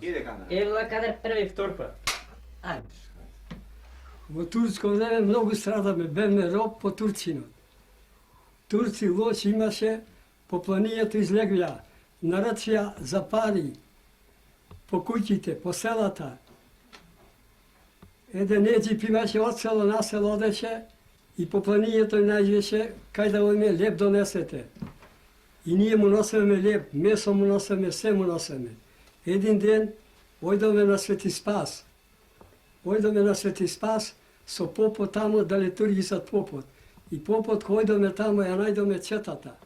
Иде камера. Ела каде први втор пат. Ајде. Во турско време многу страдаме, бевме роб по турцинот. Турци лош имаше, по планињето излегвија, нарачија за пари, по куќите, по селата. Еден Еджип имаше од село на село одеше и по планињето им најдеше кај да ојме леп донесете. И ние му носеме леп, месо му носеме, се му носеме. Един ден ојдоме на Свети Спас. Ојдоме на Свети Спас со попот тамо да литургисат попот. И попот кој ојдоме тамо ја најдоме четата.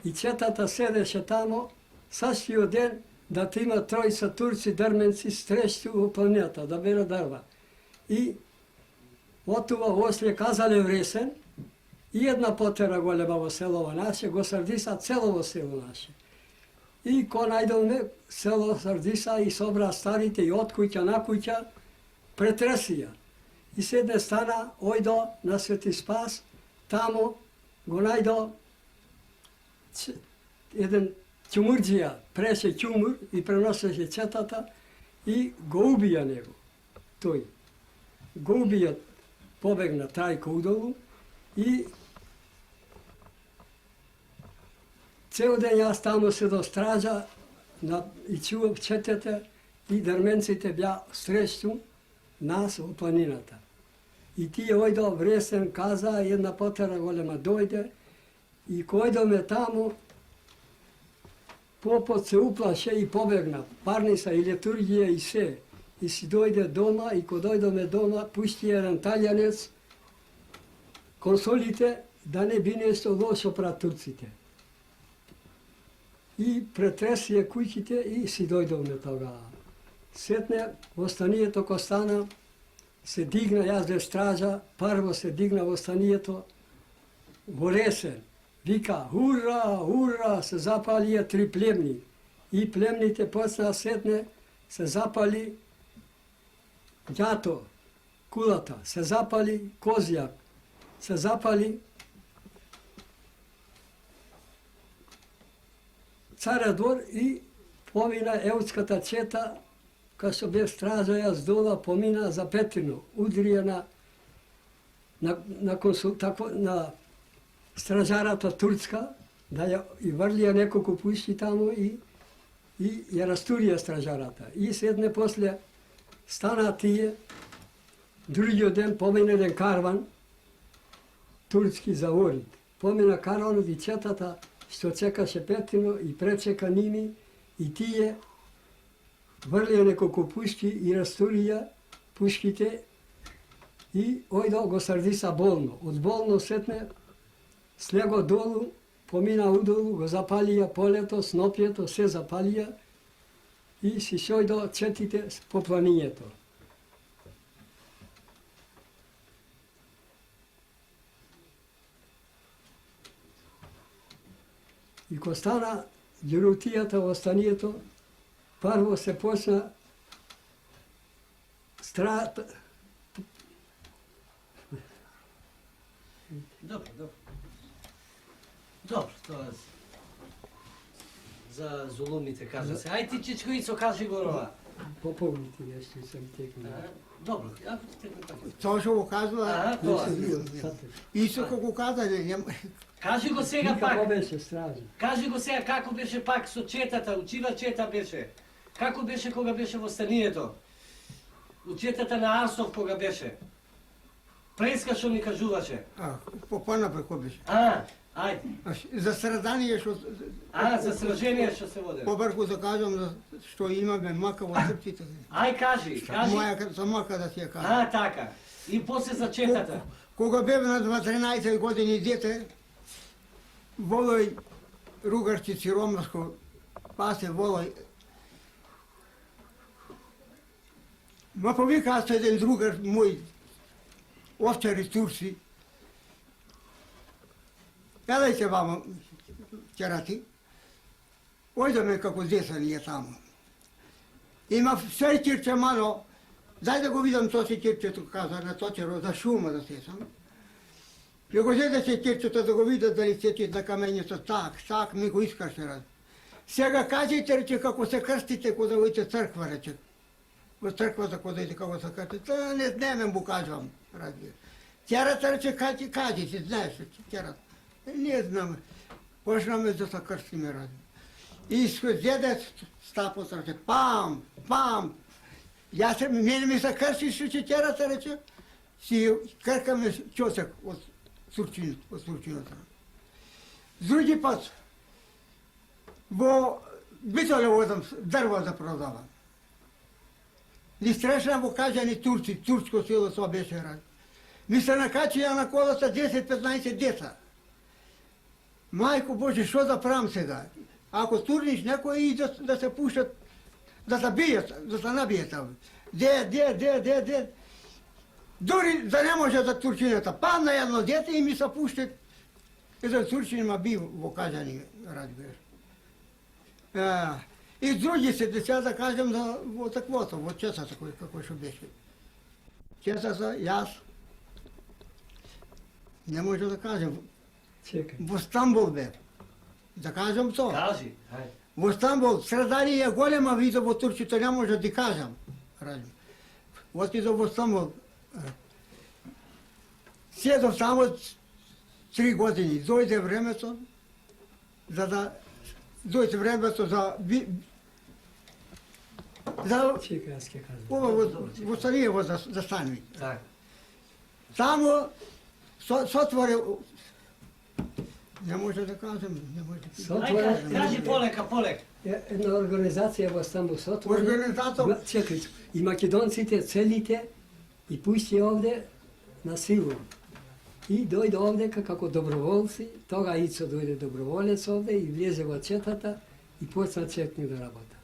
И четата седеше тамо, сашиот ден да те има тројца турци, дрменци, стрещу во планината, да берат дрва. И отува осле казале вресен, и една потера голема во селово наше, го срдиса целово село наше. И ко најдовме село Срдиса и собра старите и од куќа на куќа, претресија. И седне стана, ојдо на Свети Спас, тамо го најдо еден ќумурџија, преше ќумур и преносеше четата и го убија него. Тој. Го убија, побегна Трајко удолу и цел ден јас тамо се до стража и чував четете и дрменците бја срещу нас во планината. И тие ојдо вресен, каза, една потера голема дојде и којдоме тамо, попот се уплаше и побегна, парниса и литургија и се. И си дојде дома и ко дојдоме дома, пушти еден талјанец консолите да не би нешто лошо пред турците. И претресија куќите и си дојдовме тога. Сетне во станието ко стана, се дигна, јас де стража, прво се дигна во станието, во ресен. Вика, ура, ура, се запалија 3 племни. И племните почна сетне, се запали ѓато, кулата, се запали козјак, се запали Царя двор и помина еутската чета, кај што бев стража, јас дола помина за Петрино, удрија на стражарата турска, да ја и врлија неколку пушти тамо и ја растурија стражарата. И седне после стана тие, другиот ден помина еден карван, турски за Орид. Помина карванот и четата што чекаше Петрино и пречека ними и тие врлија неколку пушки и растурија пушките и ојдо го Срдиса болно. Од болно сетне слего долу, помина удолу, го запалија полето, снопјето, се запалија и си шојдо четите по планињето. И ко стана ѓерутијата во станието, прво се почна Добро. Добро, тоа за зулумите кажа се. Ај ти чичко Ицо кажи го ова. Попомни ти нешто и сам текна. Добро, ако ти текна така. Тоа што го казва, Тоа. Исо го каза, Кажи го сега Како пак. беше стража? Кажи го сега како беше пак со четата, учива чета беше. Како беше кога беше во станието? Учетата на Арсов кога беше. Преска што ни кажуваше. понапред кој беше. Ајде. За страдание што... За сражение што се воде. Побрку да кажам што имаме мака во срците. Ај кажи. Моја за мака да ти ја кажам. Така. И после за четата. Кога бев на 13 години дете, волој ругарчи Ромаско, пасе волој. Ма повика аз еден другар мој, овчари турци, Елејте вамо, ќерати, ојдеме како деца ние тамо. Има се кирче мало, дај да го видам тоа се кирчето, каза на точеро, за шума да сесам. И го зеде се кирчето да го видат дали сечи на камењето, так, ми го искаше раз. Сега кажете, рече, како се крстите кога дојдете црква, рече. Во црквата кога дојдете како се крстите, тоа не знаеме, му кажувам, разбира. Тярата рече, кажете, знаеш, тярата. Не знаме. Почнаме да се крстиме, разбира. И зеде стапот, рече, пам, пам. Јас се, мене ми се крстиш, рече, тярата, рече, си кркаме чосек од сурчината. Други пат, во Битоле одам дрво да продавам. Ни срещнам во кажани турци, турско село тоа беше рад. Ми се накачија на колата 10-15 деца. Мајко Боже, што да правам сега? Ако турниш некој и да се пуштат, да се бијат, да се набијат. Де. Дори да не може да турчината. Падна едно дете и ми се пуштат. Еден турчин ма би во кажани разбираш. И други се деца, да кажем, во таквото, во чесата, како што беше. Чесата, јас, не може да кажем, Чекай. во Стамбул бе. Да кажем тоа. Кажи, ајде. Во Стамбул, средарија голема вида во Турците, не може да ти кажам. Отидов во Стамбул. Седов само 3 години. Дојде времето, дојде времето за Чекай, аз ќе кажам. ова во Сариево за станови. Так. Само сотворе, не може да кажем, не може да Ајде, кажи полека. Една организација во Стамбул се отвори. Организатор, Чекай, и македонците целите и пушти овде на силу. И дојде овде како доброволци, тога Ицо дојде доброволец овде и влезе во четата и почна четни да работа.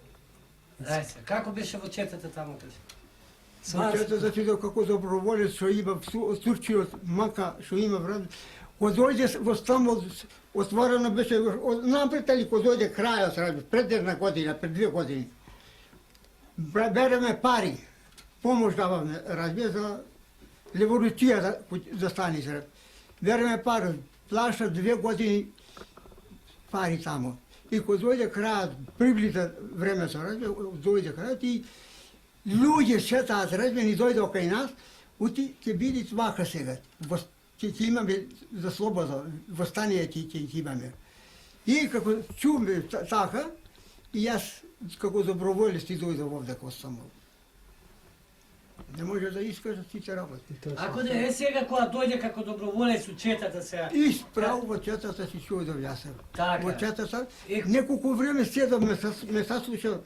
Ајде, како беше во четата таму кажи? Значето да ти како доброволец што има од Турција, мака што има време. Кога дојде во Стамбул, отворено беше, напретали кога дојде крајот, пред една година, пред 2 години. Береме пари, помош даваме, разбира, за револуција да стане. Береме пари, плаша 2 години пари таму. И кога дојде крајот, приблиза времето, дојде крајот и луѓе шетаат, ни дојде окај нас, ути ќе биде вака сега. Ќе имаме за слобода, восстание ќе имаме. И како чуме така, и јас како доброволец ти дојдов овде кога Стамбул. Не може да искаш сите работи. Ако не е сега кога дојде како доброволец у четата сега. И справо во четата си чудов јас. Така. Во четата, неколку време седов ме саслушал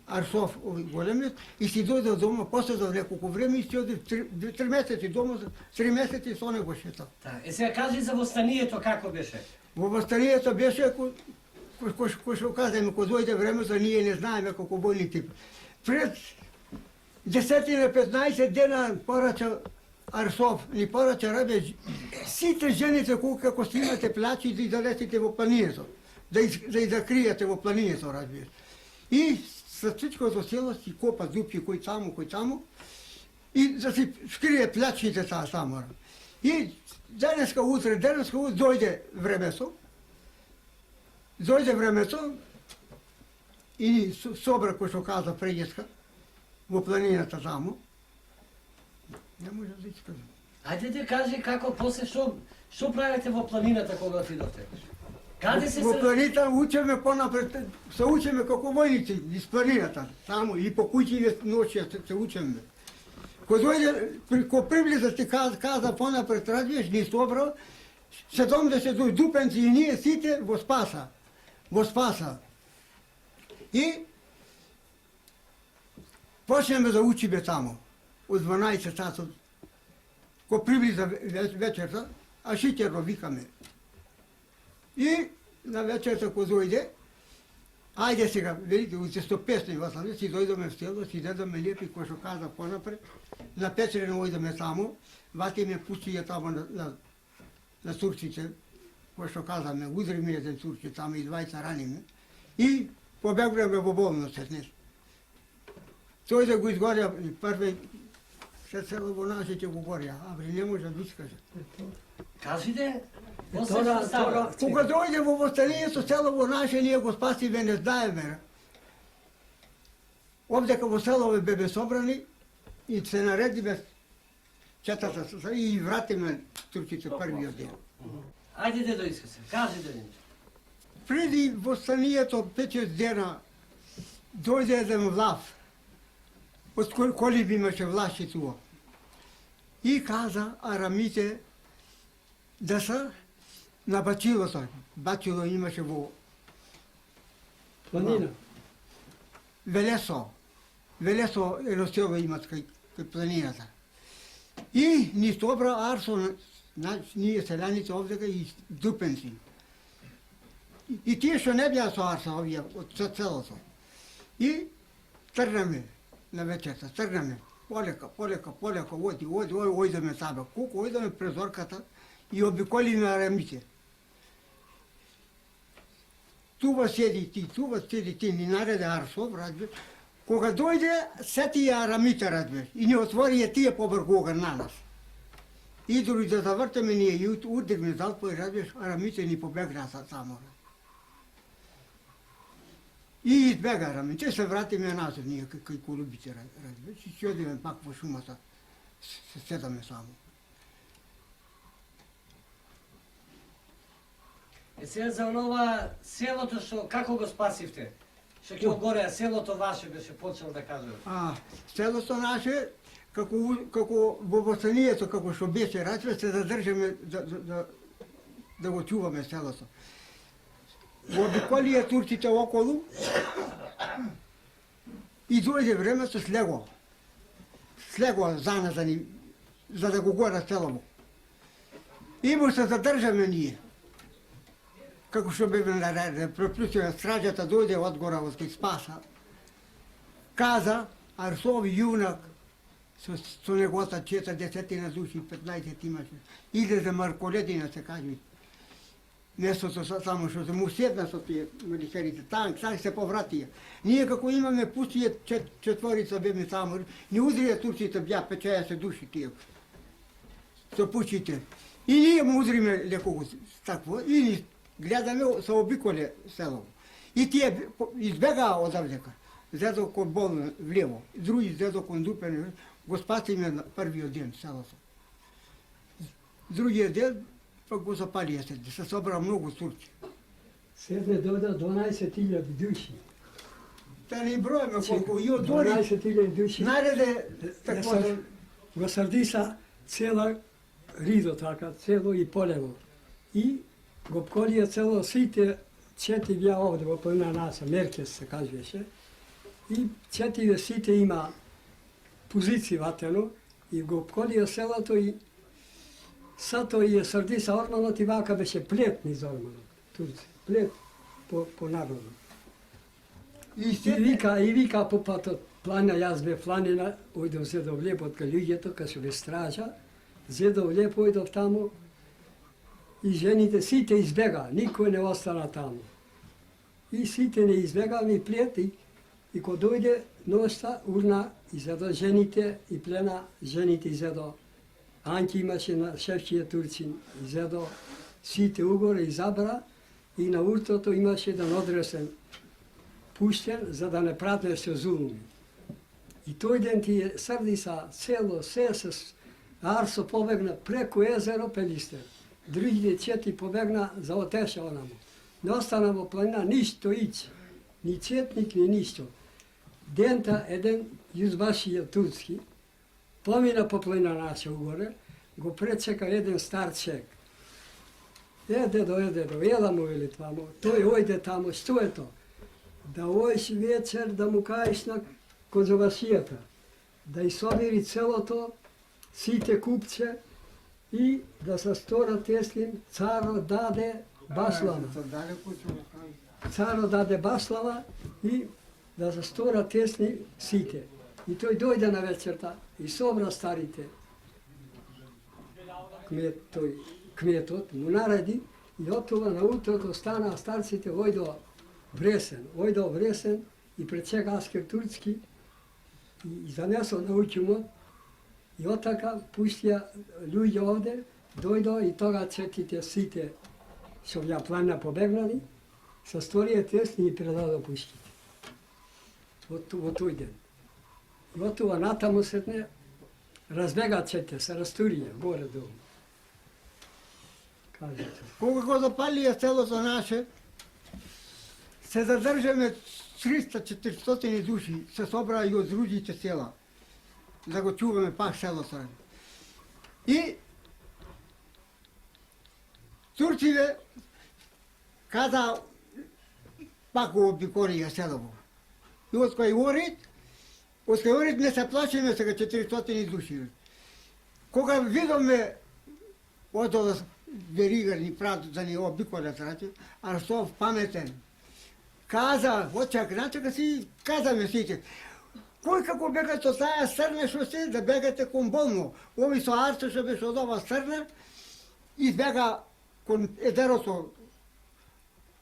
Арсов големиот и си дојдов дома, поседов неколку време и си одив 3 месеци дома, 3 месеци со него шетав. Так. Сега кажи за востанието како беше. Во восстанието беше, кој што казаме, кога дојде времето, ние не знаеме колку војните. Пред 10-15 дена порача Арсов, ни порача рабе, сите жените како снимате плачи да излезете во планието, да закриете во планието, разбираш. И со всичкото село си копа дупки кој таму, и да си скрие плячите таму. И денеска утре дојде времето, и собра кој што каза предеска, во планината таму, не може да искажам. Ајде да кажи како после што правите во планината кога отидовте? Каде се Во планината учеме понапред, се учеме како војници из планината, таму и по куќи ноќи се учеме. Кога дојде, кога приблиза ти каза понапред, разбираш, ни собрал 70 дупенци и ние сите во Спаса. И почнеме да учиме таму, од 12 часот. Кога приблиза вечерта, а шиќерно викаме. И на вечерта кога дојде, ајде сега, велите, уште 100-500 вас, си дојдоме в село, си дедоме лепи, кој што каза понапред, на Петрено ојдеме таму, вати ме пустија таму на турците, кој што казаме, удри ми еден турци таму и 20 раниме, и побегнеме во болница днес. Тој да го изгорја, прве се цело во нашите го горја, абе не може да искаже. Кажете, после Тора- што става? Тора- Кога дојде во восстанието селово наше, ние го спасиве, не знаеме. Овдека во селове бебе собрани и се наредиме четата и вратиме турците првиот ден. Ајде дедо Искосе, кажете нешто. Преди восстанието 5 дена дојде еден влав, од коли би имаше влаши туа. И каза арамите да се на бачилото. Бачило имаше во Планина. Велесо. Велесо едно село имат кај планината. И ни собра Арсо, ние селяните овдека и дупенци. И тие што не беа со Арсо овие од целото. И тргнеме на вечерта, тргнеме. Полека, ојдеме табе. Колку ојдеме през орката и обиколиме арамите. Тува седи ти, ни нареде Арсо, разбир. Кога дојде, се тие арамите, разбир, и ни отвори тие побргога на нас. И дори да завртеме ние и удрихме залпо и разбир, арамите ни побегнаа само. И избега арамите, се вратиме назад ние кај колубите, разбир. И ќе одиме пак во шумата, се седаме само. Е сега за онова селото што како го спасивте? Што ќе горе селото ваше беше почел да кажува. Селото наше, како во восстанието, како што беше разбир, се задржаме да го чуваме селото. Го обиколија турците околу и дојде времето слего. Слего заназани, за да го гора селово. И му се задржаме ние. Како што беве нареден, преплюсија стражата дојде одгора од кај спаса. Каза, Арсови јунак, со неговата 40 души, 15 имаше. Иде за Марколедина, се кажи. Местото само што се му седна со тие милицарите, танк се повратија. Ние како имаме пустија четворица беме таму, ни удрија турците бја 50 души тие. Со пушите. И ние му удриме леко такво, и ни гледаме со обиколе село. И тие избегаа одавдека. Зедо кон болно влево, други зедо кон Дупене, го спасиме на првиот ден селото. Другиот ден пак го запалија се собра многу турци. Седне дојда 12.000 души. Та не бројаме колку, и од дори 12.000 души. нареде такво. Го срдиса цела ридо така, цело и полево. И го обколија цело сите 4 бја овде во планина наса, Меркес се кажеше. И 4 сите има позиции ватено и го обколија селото и сато и срдиса Орманот и вака беше плет низ Орманот. Турци, плет по нагоду. И вика по патот планина, јас бе планина, ојдов зедов лепот кај луѓето, кај што бе стража, зедов леп, ојдов таму и жените сите избега, никој не остана таму. И сите не избегаме и плет и кога дојде ноќта, урна, изедо жените и плена, жените изедо. Анки имаше на шефчија турцин, изедо сите угоре и забра и на уртото имаше еден одресен пуштен за да не пратне се зулуми. И тој ден тие срдиса цело се с Арсо побегна преку езеро Пелистер. Другите 4 побегна за Отеша онаму. Не остана во планина ништо иќ, ни четник, ни ништо. Дента еден јузбашија турски помина по планина наша угоре, го пречека еден стар чек. Дедо, ела му вели таму, тој ојде таму, што е то? Да ојш вечер да му кажеш на конзервацијата, да исобери целото, сите купче и да се стора теслим, царо даде баслава. Царо даде баслава и да се стора тесни сите. И тој дојде на вечерта и собра старите. Кметот му нареди и оттука на утрото стана старците ојдо Вресен и пречека Аскер турски и занесо на учумот и оттака пуштија луѓе овде Dojdo i toga четите сите што ја планина побегнали, со сторија тесни и предадо пушките. Во тој ден. Готово натаму сетне, разбега чете, се растурија, горе-долу. Кажете. Кога го запалија селото наше, се задржаме 300-400 души, се собраа и од другите села, да го чуваме пак селото. И турците каза пак го обикорија селово. И од кој орит не се плашиме сега 400 души. Кога видоме од ова верига ни правда да ни обикорат рати, Арсов паметен, каза, начека си, казаме сите, кој како бега со таа срна што се, да бегате кон болно. Ови со Арсо што беше од ова срна, и бега кон едерото,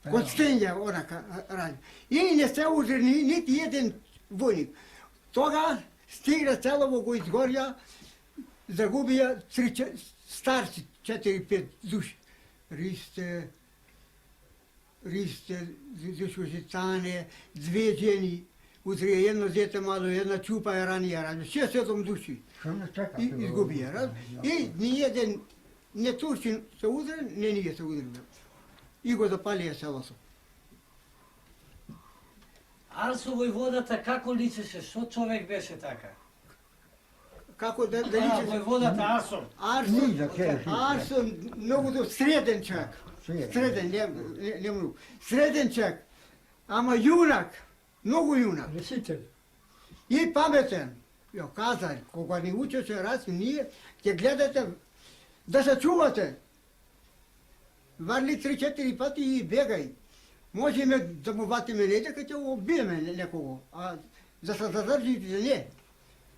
кон Стенѓа, онака ради. И не се узри нити еден војник. Тога стигна целово го изгорја, загубија старци, 4-5 души. Ристе, Жицане, 2 жени, утре едно дете мало, една чупа е ранија ради. 6-7 души. И изгубија. И ниеден не турчин се удрен, не ние се удрен. И го запалија селото. Арсо војводата како личеше, што човек беше така? Како да личеше? Војводата Арсо. Арсо многу среден човек. Среден, не многу. Среден човек. Ама јунак, многу јунак. Решител. И паметен. Ја каза, кога ни учеше раз, ние ќе гледате да се чувате. Варли 3-4 пати и бегај. Можеме да му ватиме леđa, ќе го убиеме некого, а да се задржите не.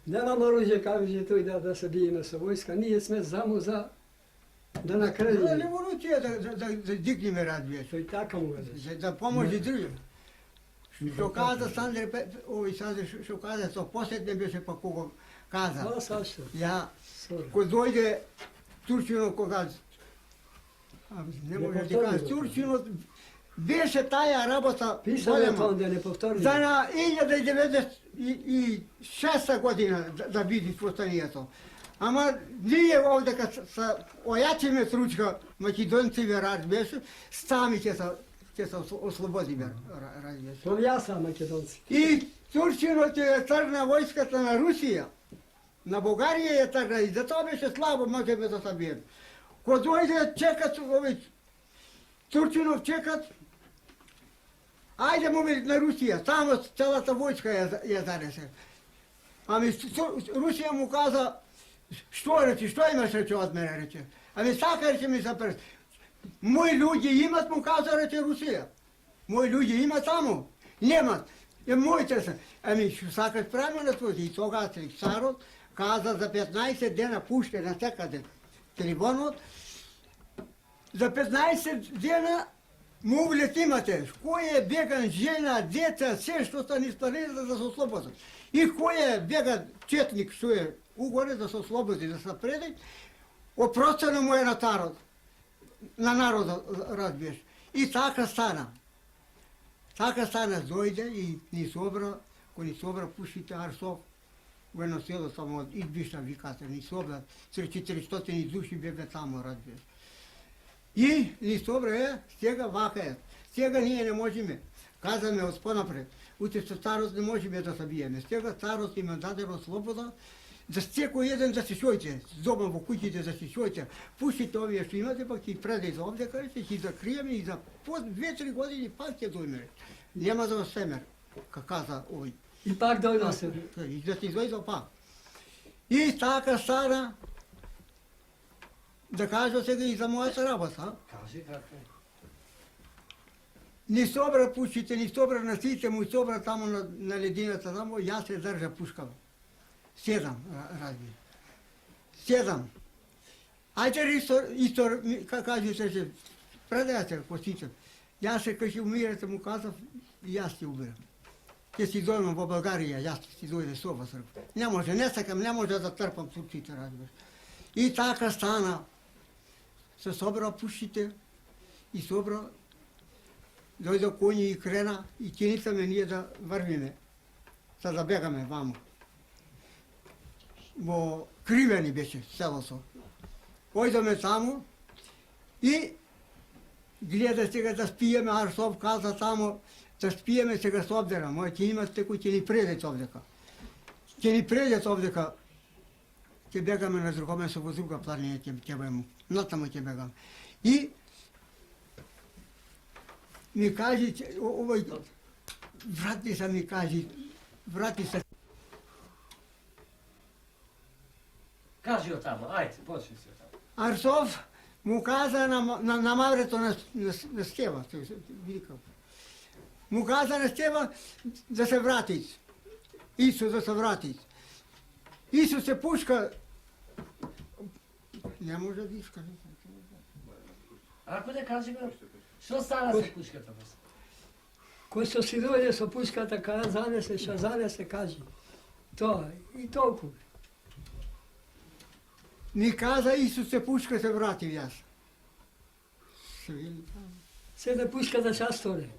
Немам оружје, каже тој да се биеме со војска, ние сме само за да накрадиме. Револуција да дигнеме разбиеш. Тој така му каза. Да поможи држава. Што каза Сандре, што каза, со последне беше па кога каза. А, Сашо. Ја, Сори. кој дојде Турчино кога не може да кажа, Турчино беше таа работа Писаме тоа да не повтори. за на 1996 година да види восстанието. Ама ние овде кога се ојачиме тручка македонци рад беше, сами ќе се ослободиме рад беше. Тоа јаса македонци. И Турчиното е тргна војската на Русија. На Бугарија е тргна и затоа беше слабо, можеме да се биеме. Кога дојде чекат овој Турчинов чекат, ајде му на Русија, тамо целата војска ја занесе. Ами Русија му каза, што рече, што имаш рече од мене рече. Ами сака рече ми се прст. Мои луѓе имат, му каза рече Русија. Мои луѓе имат таму, немат. Моите се. Ами што сакаш правилно на твоје. И тога царот каза за 15 дена пуште на секаде телефонот. За 15 дена му влетимате, кој е беган жена, деца, се што са ни спалили да се ослободат. И кој е беган четник што е угоре да се ослободи, да се преди, опростено му е на народот, разбиеш. И така стана. Така стана, дојде и ни собра, кој ни собра пушите Арсов, во едно село само од Идбишна викате, ни собра, 400 души бега тамо, разбиеш. И ни собра сега вака е. Сега ние не можеме, казаме од понапред, утре со царот не можеме да се биеме. Сега царот има дадено слобода, да секој еден да се шојте, дома во куќите да се шојте, пушите овие што имате, пак ќе предете овде, кажете, ќе закриеме и за 2-3 години пак ќе дојме. Нема да осемер, каза овој. И пак дојде се. И да ти дојде пак. И така стана, да кажа сега и за мојата работа. Кажи како. Ни собра пушите, ни собра на сите, му собра тамо на ледината, тамо, јас се држа пушкава. 7, разби. 7. Ајде истор, како кажете, предајате по сите. Јас се кога ќе умирате, му казав, и јас ќе умирам. Ќе си дојдам во Българија, јас ќе си дојде со вас. Не може, не сакам, не може да трпам турците, разбираш. И така стана. се собра пушите и собра, дойде коњи и крена и кинисаме ние да врвиме, за да бегаме вамо. Во Кривени беше селото. Ојдеме таму и гледа сега да спиеме, Арсов каза таму, да спиеме сега с овдера, мој ќе имате кој ќе ни предет овдека. Ќе ни предет овдека, ќе бегаме на друго место во друга планина, ќе бегаме, натаму ќе бегаме. И ми кажи, овој врати се ми кажи, врати се. Кажи од таму, ајде, почни се од таму. Арсов му каза на маврето на Стева, викав. Му каза на Стева да се врати. Исус да се врати. Исус се пушка. Не може да иска. Ако да кажеме, што стана со пушката? Кој што си дојде со пушката, кога занесе, што занесе, кажи. Тоа и толку. Ми каза Исус се пушка, се вратив јас. Седе пушката ша сторе.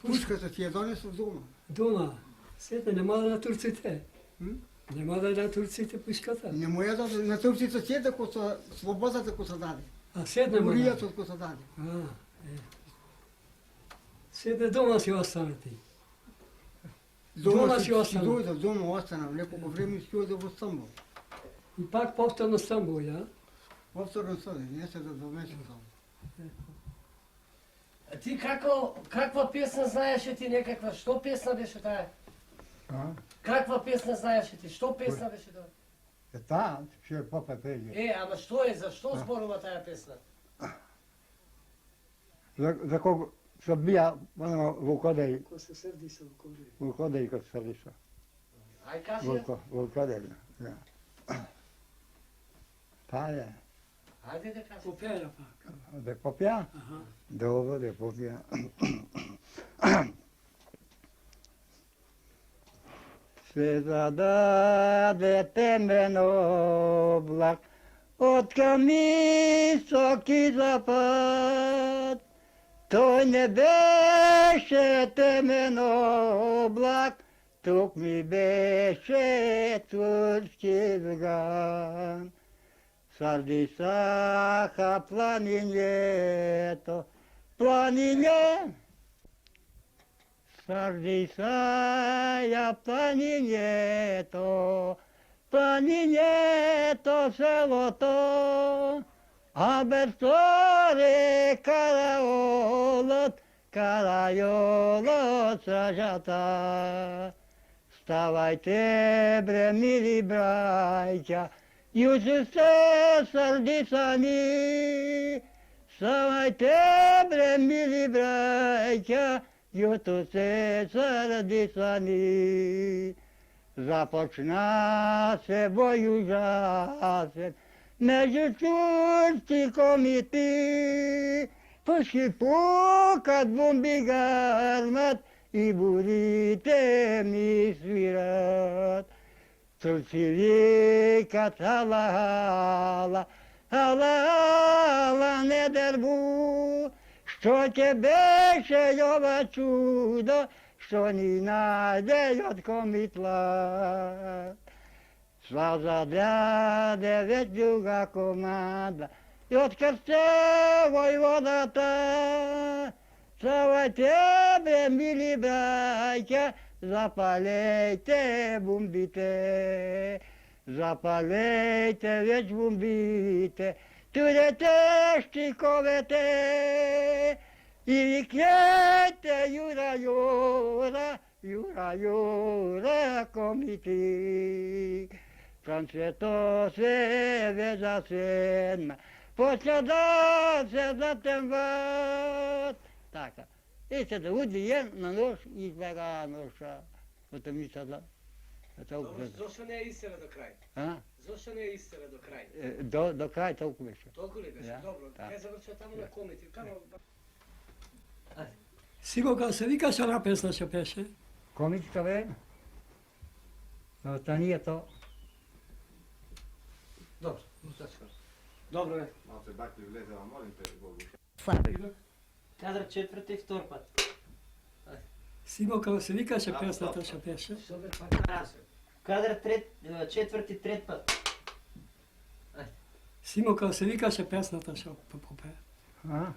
Пушката ти ја донесов дома. Дома. Седе, нема да на турците. М? Нема да на турците пушката. Не му ја даде, на турците седе кој се, слободата кој се даде. А седне му. Уријата кој се даде. Седе дома си остана ти. Дома си си остана. дојдов, дома останав, неколку време си ојде во Стамбул. И пак повторно Стамбул, ја? Повторно соде, не се да 2 месеца. А ти каква песна знаеше ти некаква? Што песна беше таа? Каква песна знаеше ти? Што песна беше тоа? Таа, што е попе преди. Ама што е, за што зборува таа песна? За кого што бија во Кодеј, Ко се срди се во коре. во Кодеј кога се лиша. Ај кажи ја. Во Кодеј, да. Таа е. Ајде да кажи. Попеја пак. Да попја? Аха. Добро, да попја. Се зададе темен облак од кам исток и запад. Тој не беше темен облак, тук ми беше турски зган. Сардисаха планинето, планине. Сардисаја планинето, планинето селото. А без торе караолот, карајолот стражата. Ставајте бре мили браќа, јутре сте сардисани. Ставајте бре мили браќа, јутре сте сардисани. Започна се бој ужасен, меѓу турци комити, пушки пукат, бомби гармат и бурите ми свират. Турци викат ала, ала, ала, ала, не дербу, што ќе беше ова чудо, што ни најде од комитла. Сва задряде веќе друга команда и од Крстево и водата. Ставајте бе, мили браќа, запалејте бомбите. Запалејте веќе бомбите, турете штиковете и викнете јура, јура, јура, јура, комити. Концето се веза седма, почна да се затемват. Така. И се да уди јен на нож и избега ноша. Ото ми сада. Зошто не е истера до крај? А? Зошто не е истера до крај? До крај толку беше. Толку ли беше? Да, Добро, да. ќе завршува таму на комити. Камо... Сиго кога се викаше една песна што пеше, Комичка бе, на останието. Добро, точно. Dobro je. Malo se bakli vleze, vam molim te, Bogu. Кадар четврти, втор пат. Симо, како се викаше песната што беше? Dobar pak. Кадар четврти, трет пат. Симо, како се викаше песната што попее? А?